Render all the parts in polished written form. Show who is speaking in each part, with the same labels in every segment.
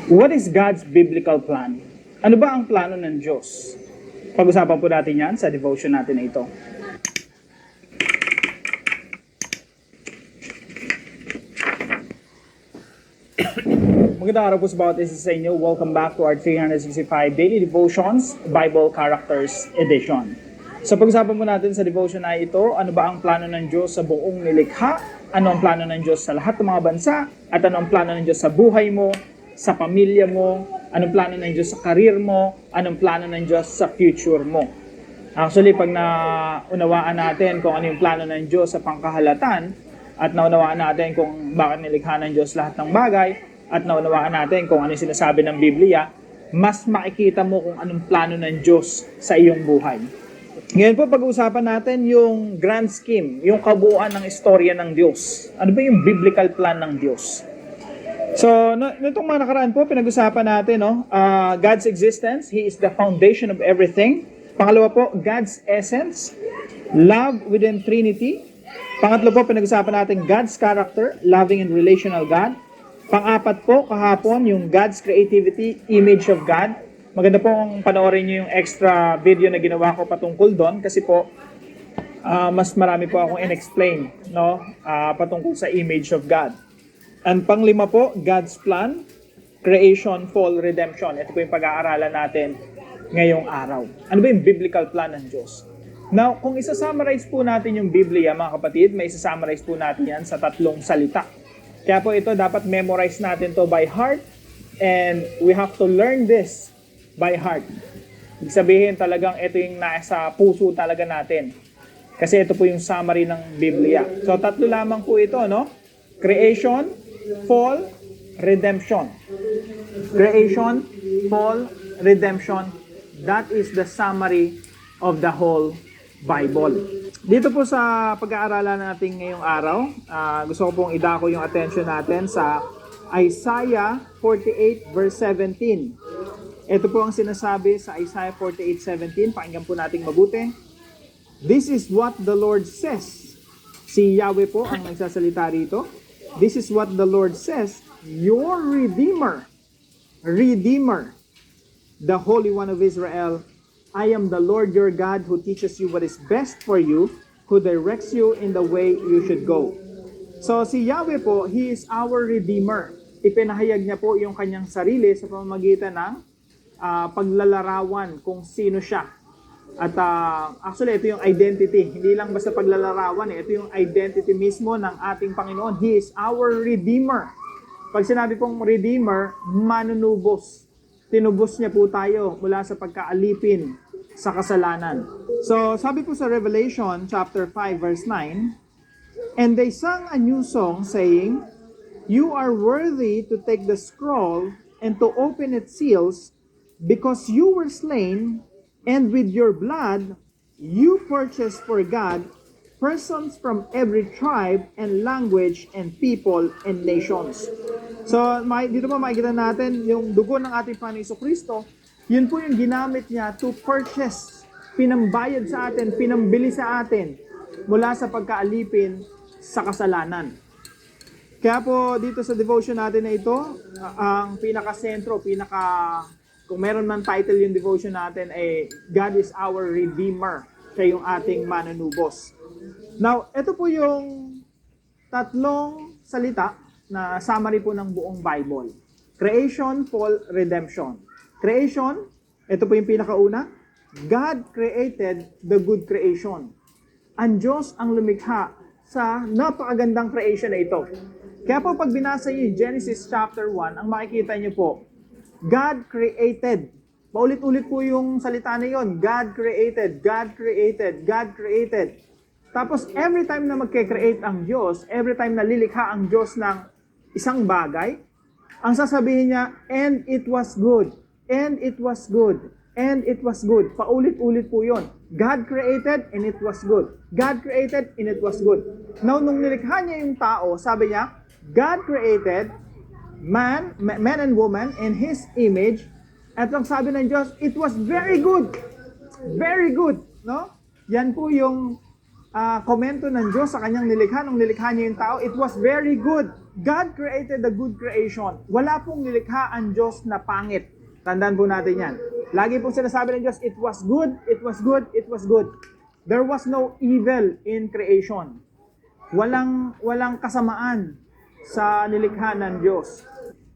Speaker 1: What is God's biblical plan? Ano ba ang plano ng Diyos? Pag-usapan po natin yan sa devotion natin na ito. Magandang araw po sa bawat isa sa inyo. Welcome back to our 365 Daily Devotions Bible Characters Edition. So pag-usapan po natin sa devotion na ito, ano ba ang plano ng Diyos sa buong nilikha? Ano ang plano ng Diyos sa lahat ng mga bansa? At ano ang plano ng Diyos sa buhay mo, sa pamilya mo? Anong plano ng Diyos sa karir mo? Anong plano ng Diyos sa future mo? Actually, pag naunawaan natin kung ano yung plano ng Diyos sa pangkahalatan, at naunawaan natin kung bakit nilikha ng Diyos lahat ng bagay, at naunawaan natin kung ano yung sinasabi ng Biblia, mas makikita mo kung anong plano ng Diyos sa iyong buhay. Ngayon po, pag-uusapan natin yung grand scheme, yung kabuuan ng istorya ng Diyos. Ano ba yung biblical plan ng Diyos? So, nitong mga nakaraan po, pinag-usapan natin, God's existence, He is the foundation of everything. Pangalawa po, God's essence, love within Trinity. Pangatlo po, pinag-usapan natin God's character, loving and relational God. Pang-apat po, kahapon, yung God's creativity, image of God. Maganda po kung panoorin nyo yung extra video na ginawa ko patungkol doon kasi po, mas marami po akong in-explain patungkol sa image of God. And panglima po, God's plan, creation, fall, redemption. Ito po yung pag-aaralan natin ngayong araw. Ano ba yung biblical plan ng Diyos? Now, kung isa-summarize po natin yung Biblia, mga kapatid, may isa-summarize po natin yan sa 3 salita. Kaya po ito, dapat memorize natin to by heart and we have to learn this by heart. Ibig sabihin talagang ito yung nasa puso talaga natin. Kasi ito po yung summary ng Biblia. So, 3 lamang po ito, no? Creation, fall, redemption. Creation, fall, redemption. That is the summary of the whole Bible. Dito po sa pag-aaralan natin ngayong araw, gusto ko pong idako yung attention natin sa Isaiah 48 verse 17. Ito po ang sinasabi sa Isaiah 48:17. Pakinggan po nating mabuti. This is what the Lord says. Si Yahweh po ang nagsasalita rito. This is what the Lord says, your Redeemer, the Holy One of Israel. I am the Lord your God who teaches you what is best for you, who directs you in the way you should go. So si Yahweh po, He is our Redeemer. Ipinahayag niya po yung kanyang sarili sa pamamagitan ng paglalarawan kung sino siya. At actually, ito yung identity. Hindi lang basta paglalarawan. Ito yung identity mismo ng ating Panginoon. He is our Redeemer. Pag sinabi pong Redeemer, manunubos. Tinubos niya po tayo mula sa pagkaalipin sa kasalanan. So, sabi po sa Revelation chapter 5 verse 9, and they sang a new song saying, you are worthy to take the scroll and to open its seals, because you were slain, and with your blood, you purchased for God persons from every tribe and language and people and nations. So, dito po makikita natin yung dugo ng ating Panginoon Jesucristo, yun po yung ginamit niya to purchase, pinambayad sa atin, pinambili sa atin mula sa pagkaalipin sa kasalanan. Kaya po dito sa devotion natin na ito, ang pinaka-sentro, kung meron man title yung devotion natin ay God is our Redeemer. Siya yung ating manunubos. Now, ito po yung 3 salita na summary po ng buong Bible. Creation, fall, redemption. Creation, ito po yung pinakauna. God created the good creation. Ang Diyos ang lumikha sa napakagandang creation na ito. Kaya po pag binasa niyo yung Genesis chapter 1, ang makikita niyo po, God created. Paulit-ulit po yung salita na yun. God created, God created, God created. Tapos every time na magke-create ang Diyos, every time na lilikha ang Diyos ng isang bagay, ang sasabihin niya, and it was good, and it was good, and it was good. Paulit-ulit po yun. God created and it was good. God created and it was good. Now, nung nilikha niya yung tao, sabi niya, God created man and woman in His image. At ang sabi ng Diyos, it was very good. Very good. No? Yan po yung komento ng Diyos sa kanyang nilikha. Nung nilikha niya yung tao, it was very good. God created the good creation. Wala pong nilikha ang Diyos na pangit. Tandaan po natin yan. Lagi pong sinasabi ng Diyos, it was good, it was good, it was good. There was no evil in creation. Walang kasamaan sa nilikha ng Diyos.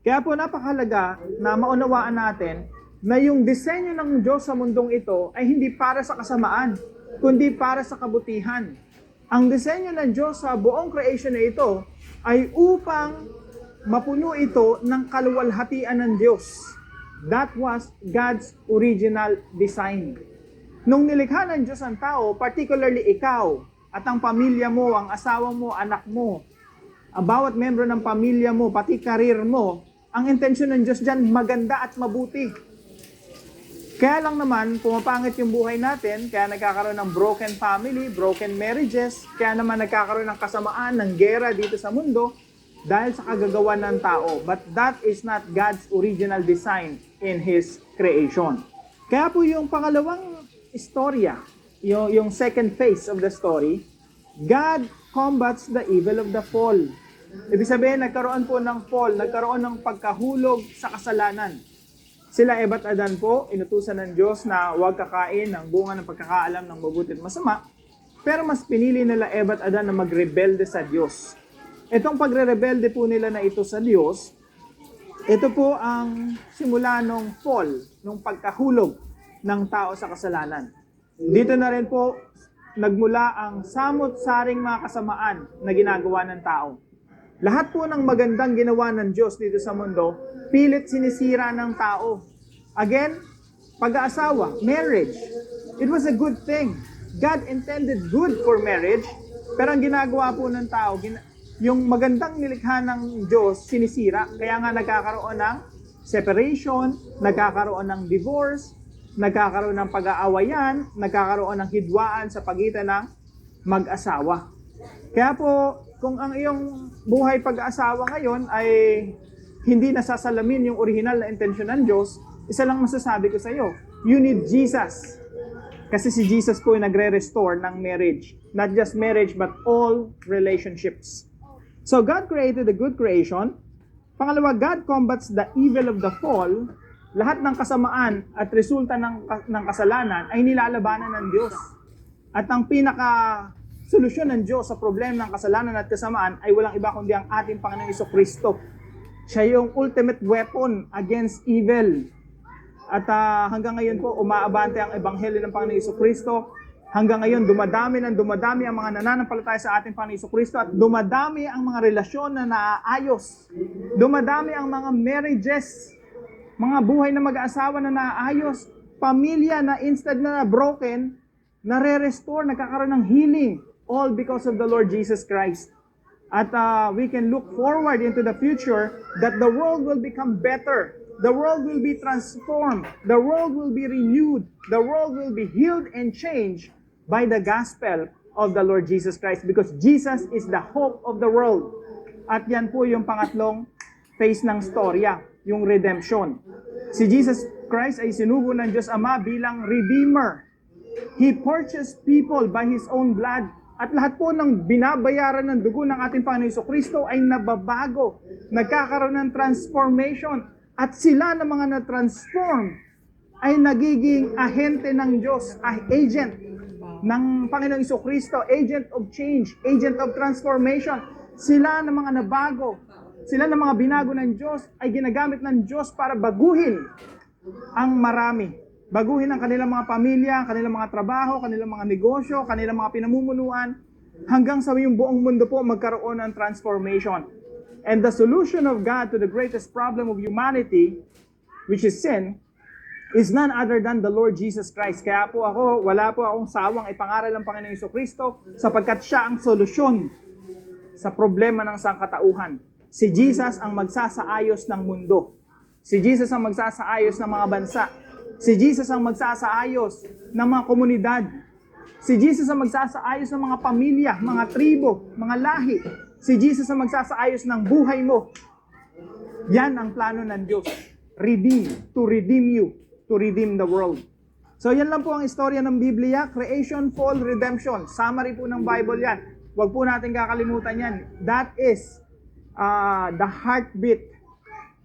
Speaker 1: Kaya po napakahalaga na maunawaan natin na yung disenyo ng Diyos sa mundong ito ay hindi para sa kasamaan, kundi para sa kabutihan. Ang disenyo ng Diyos sa buong creation na ito ay upang mapuno ito ng kaluwalhatian ng Diyos. That was God's original design. Nung nilikha ng Diyos ang tao, particularly ikaw at ang pamilya mo, ang asawa mo, anak mo, ang bawat membro ng pamilya mo, pati karir mo, ang intensyon ng Diyos dyan maganda at mabuti. Kaya lang naman, pumapangit yung buhay natin, kaya nagkakaroon ng broken family, broken marriages, kaya naman nagkakaroon ng kasamaan, ng gera dito sa mundo, dahil sa kagagawa ng tao. But that is not God's original design in His creation. Kaya po yung pangalawang istorya, yung second phase of the story, God combats the evil of the fall. Ibig sabihin, nagkaroon po ng fall, nagkaroon ng pagkahulog sa kasalanan. Sila Eva at Adan po, inutusan ng Diyos na huwag kakain ng bunga ng pagkakaalam ng mabuti at masama, pero mas pinili nila Eva at Adan na magrebelde sa Diyos. Itong pagre-rebelde po nila na ito sa Diyos, ito po ang simula ng fall, ng pagkahulog ng tao sa kasalanan. Dito na rin po nagmula ang samot-saring mga kasamaan na ginagawa ng tao. Lahat po ng magandang ginawa ng Diyos dito sa mundo, pilit sinisira ng tao. Again, pag-aasawa, marriage. It was a good thing. God intended good for marriage, pero ang ginagawa po ng tao, yung magandang nilikha ng Diyos, sinisira. Kaya nga nagkakaroon ng separation, nagkakaroon ng divorce, nagkakaroon ng pag-aawayan, nagkakaroon ng hidwaan sa pagitan ng mag-asawa. Kaya po, kung ang iyong buhay pag-aasawa ngayon ay hindi nasasalamin yung original na intensyon ng Diyos, isa lang masasabi ko sa iyo, you need Jesus. Kasi si Jesus po yung nagre-restore ng marriage. Not just marriage, but all relationships. So God created a good creation. Pangalawa, God combats the evil of the fall. Lahat ng kasamaan at resulta ng kasalanan ay nilalabanan ng Diyos. At ang solusyon ng Diyos sa problema ng kasalanan at kasamaan ay walang iba kundi ang ating Panginoong Jesucristo. Siya yung ultimate weapon against evil. At hanggang ngayon po, umaabante ang ebanghelyo ng Panginoong Jesucristo. Hanggang ngayon, dumadami ang mga nananampalataya sa ating Panginoong Jesucristo at dumadami ang mga relasyon na naaayos. Dumadami ang mga marriages, mga buhay na mag-aasawa na naaayos, pamilya na instead na broken, nare-restore, nagkakaroon ng healing. All because of the Lord Jesus Christ. At we can look forward into the future that the world will become better. The world will be transformed. The world will be renewed. The world will be healed and changed by the gospel of the Lord Jesus Christ because Jesus is the hope of the world. At yan po yung pangatlong phase ng storya, yung redemption. Si Jesus Christ ay sinugo ng Diyos Ama bilang Redeemer. He purchased people by His own blood. At lahat po ng binabayaran ng dugo ng ating Panginoon Jesucristo ay nababago. Nagkakaroon ng transformation. At sila na mga na-transform ay nagiging ahente ng Diyos, agent ng Panginoon Jesucristo, agent of change, agent of transformation. Sila na mga nabago, sila na mga binago ng Diyos ay ginagamit ng Diyos para baguhin ang marami. Baguhin ang kanilang mga pamilya, kanilang mga trabaho, kanilang mga negosyo, kanilang mga pinamumunuan, hanggang sa yung buong mundo po magkaroon ng transformation. And the solution of God to the greatest problem of humanity, which is sin, is none other than the Lord Jesus Christ. Kaya po wala po akong sawang ipangaral ng Panginoong Jesucristo sapagkat siya ang solusyon sa problema ng sangkatauhan. Si Jesus ang magsasaayos ng mundo. Si Jesus ang magsasaayos ng mga bansa. Si Jesus ang magsasaayos ng mga komunidad. Si Jesus ang magsasaayos ng mga pamilya, mga tribo, mga lahi. Si Jesus ang magsasaayos ng buhay mo. Yan ang plano ng Diyos. To redeem you, to redeem the world. So yan lang po ang istorya ng Biblia, creation, fall, redemption. Summary po ng Bible yan. Huwag po natin kakalimutan yan. That is the heartbeat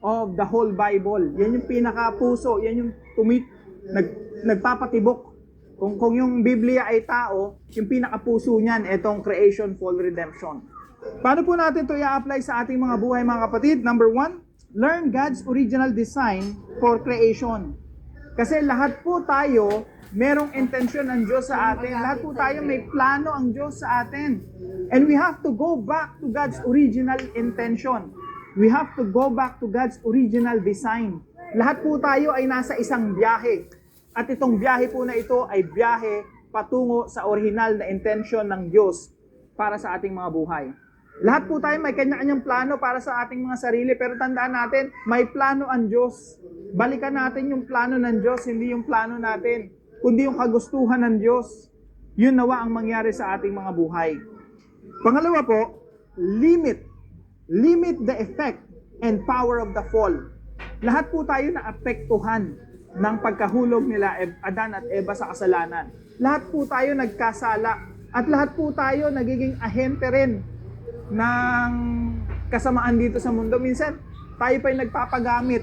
Speaker 1: of the whole Bible. Yan yung pinaka-puso, yan yung nagpapatibok. Kung yung Biblia ay tao, yung pinaka-puso niyan, itong creation, fall, redemption. Paano po natin ito i-apply sa ating mga buhay, mga kapatid? Number 1, learn God's original design for creation. Kasi lahat po tayo, merong intensyon ng Diyos sa atin. Lahat po tayo may plano ang Diyos sa atin. And we have to go back to God's original intention. We have to go back to God's original design. Lahat po tayo ay nasa isang biyahe. At itong biyahe po na ito ay biyahe patungo sa original na intention ng Diyos para sa ating mga buhay. Lahat po tayo may kanya-kanyang plano para sa ating mga sarili, pero tandaan natin, may plano ang Diyos. Balikan natin yung plano ng Diyos, hindi yung plano natin, kundi yung kagustuhan ng Diyos. Yun nawa ang mangyari sa ating mga buhay. Pangalawa po, limit the effect and power of the fall. Lahat po tayo naapektuhan ng pagkahulog nila Adan at Eva sa kasalanan. Lahat po tayo nagkasala at lahat po tayo nagiging ahente rin ng kasamaan dito sa mundo. Minsan, tayo pa'y nagpapagamit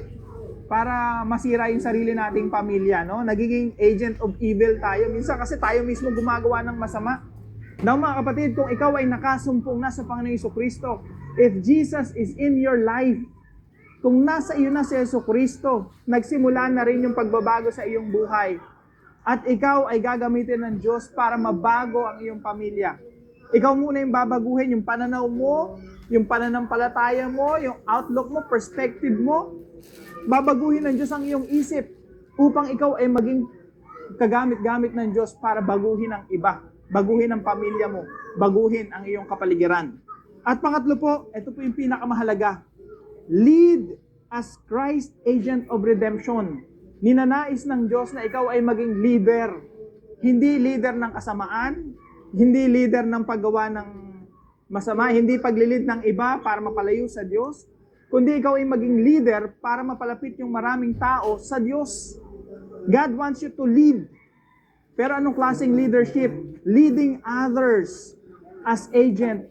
Speaker 1: para masira yung sarili nating pamilya, no? Nagiging agent of evil tayo. Minsan kasi tayo mismo gumagawa ng masama. Now mga kapatid, kung ikaw ay nakasumpong na sa Panginoong Jesucristo, if Jesus is in your life, kung nasa iyo na si Jesucristo, nagsimula na rin yung pagbabago sa iyong buhay. At ikaw ay gagamitin ng Diyos para mabago ang iyong pamilya. Ikaw muna yung babaguhin, yung pananaw mo, yung pananampalataya mo, yung outlook mo, perspective mo. Babaguhin ng Diyos ang iyong isip upang ikaw ay maging kagamit-gamit ng Diyos para baguhin ang iba. Baguhin ang pamilya mo. Baguhin ang iyong kapaligiran. At pangatlo po, ito po yung pinakamahalaga. Lead as Christ agent of redemption. Ninanais ng Diyos na ikaw ay maging leader. Hindi leader ng kasamaan, hindi leader ng paggawa ng masama, hindi paglilid ng iba para mapalayo sa Diyos, kundi ikaw ay maging leader para mapalapit yung maraming tao sa Diyos. God wants you to lead. Pero anong klaseng leadership? Leading others as agent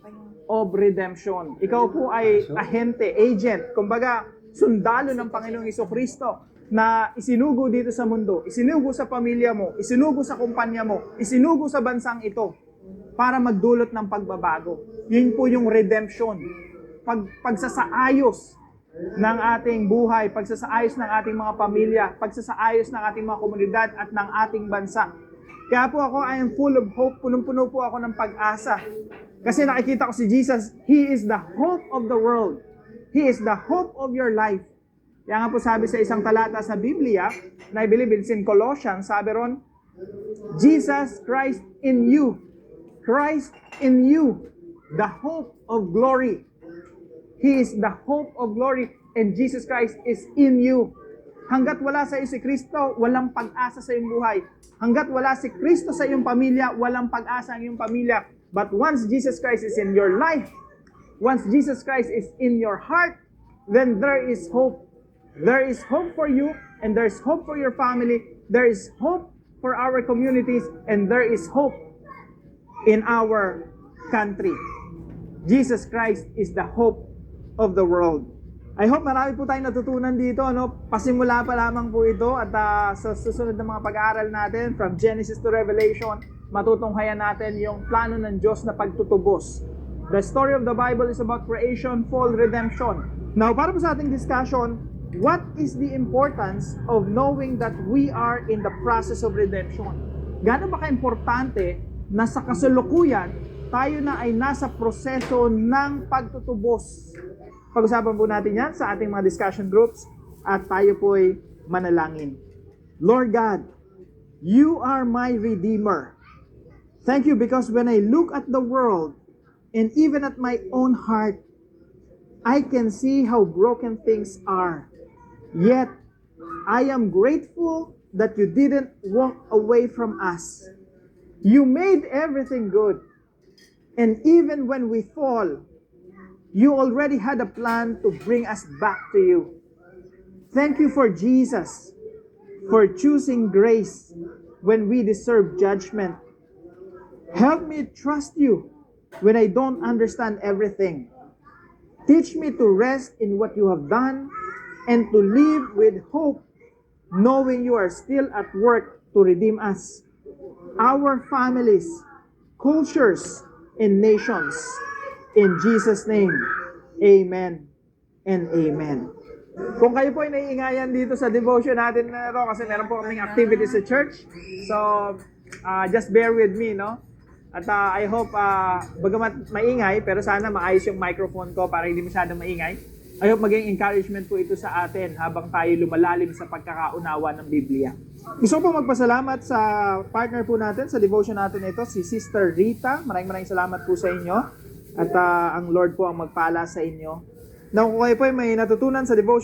Speaker 1: of redemption. Ikaw po ay ahente, agent, kumbaga sundalo ng Panginoong Jesucristo na isinugo dito sa mundo, isinugo sa pamilya mo, isinugo sa kumpanya mo, isinugo sa bansang ito para magdulot ng pagbabago. Yun po yung redemption. Pagsasaayos ng ating buhay, pagsasaayos ng ating mga pamilya, pagsasaayos ng ating mga komunidad at ng ating bansa. Kaya po ako, I am full of hope, punong-puno po ako ng pag-asa. Kasi nakikita ko si Jesus, He is the hope of the world. He is the hope of your life. Kaya nga po sabi sa isang talata sa Biblia, na I believe it's in Colossians, sabi ron, Jesus Christ in you. Christ in you, the hope of glory. He is the hope of glory and Jesus Christ is in you. Hanggat wala sa iyo si Kristo, walang pag-asa sa iyong buhay. Hanggat wala si Kristo sa iyong pamilya, walang pag-asa ang iyong pamilya. But once Jesus Christ is in your life, once Jesus Christ is in your heart, then there is hope. There is hope for you, and there is hope for your family. There is hope for our communities, and there is hope in our country. Jesus Christ is the hope of the world. I hope marami po tayong natutunan dito, no? Pasimula pa lamang po ito at sa susunod na mga pag-aaral natin from Genesis to Revelation, matutunghayan natin yung plano ng Diyos na pagtutubos. The story of the Bible is about creation, fall, redemption. Now, para po sa ating discussion, what is the importance of knowing that we are in the process of redemption? Gaano ba ka-importante na sa kasalukuyan, tayo na ay nasa proseso ng pagtutubos? Pag-usapan po natin yan sa ating mga discussion groups at tayo po ay manalangin. Lord God, You are my Redeemer. Thank You because when I look at the world and even at my own heart, I can see how broken things are. Yet, I am grateful that You didn't walk away from us. You made everything good. And even when we fall, You already had a plan to bring us back to You. Thank You for Jesus, for choosing grace when we deserve judgment. Help me trust You when I don't understand everything. Teach me to rest in what you have done and to live with hope, knowing you are still at work to redeem us, our families, cultures, and nations. In Jesus' name, amen and amen. Kung kayo po ay naiingayan dito sa devotion natin na ito, kasi meron po kaming activity sa church. So, just bear with me, no? At I hope, bagamat maingay, pero sana maayos yung microphone ko para hindi masyadong maingay. I hope maging encouragement po ito sa atin habang tayo lumalalim sa pagkakaunawa ng Biblia. Gusto ko po magpasalamat sa partner po natin sa devotion natin ito, si Sister Rita. Maraming salamat po sa inyo. At ang Lord po ang magpala sa inyo. Now, kung kayo po ay may natutunan sa devotion,